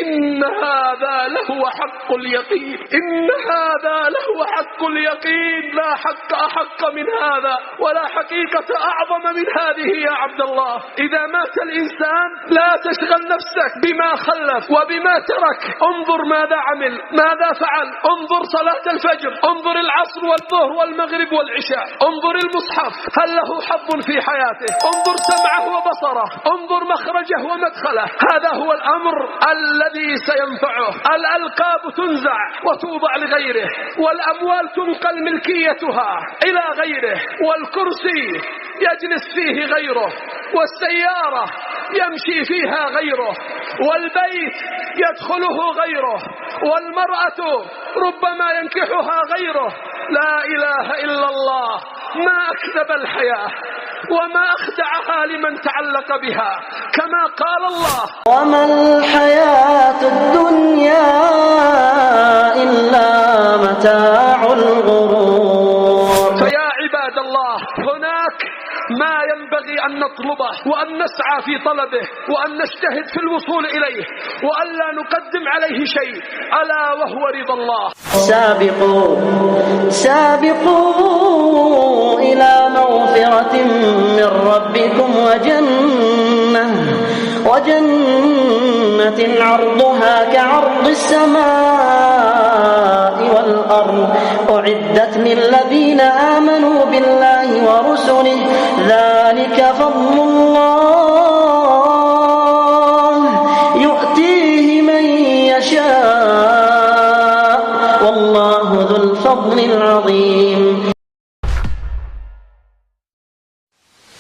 إن هذا لهو حق اليقين، إن هذا لهو حق اليقين. لا حق أحق من هذا ولا حقيقة أعظم من هذه يا عبد الله. إذا مات الإنسان لا تشغل نفسك بما خلف وبما ترك، انظر ماذا عمل، ماذا فعل. انظر صلاة الفجر، انظر العصر والظهر والمغرب والعشاء، انظر المصحف هل له حظ في حياته، انظر سمعه وبصره، انظر مخرجه ومدخله. هذا هو الأمر الذي سينفعه. الألقاب تنزع وتوضع لغيره، والأموال تنقل ملكيتها إلى غيره، والكرسي يجلس فيه غيره، والسيارة يمشي فيها غيره، والبيت يدخله غيره، والمرأة ربما ينكحها غيره. لا إله إلا الله. ما أكذب الحياة وما أخدعها لمن تعلق بها، كما قال الله: وما الحياة الدنيا إلا متاع الغرور. فيا عباد الله، هناك ما ينبغي أن نطلبه وأن نسعى في طلبه وأن نجتهد في الوصول إليه وأن لا نقدم عليه شيء، ألا وهو رضا الله. سابقوا إلى مغفرة من ربكم وجنة عرضها كعرض السماء والأرض أعدت للذين آمنوا بالله ورسله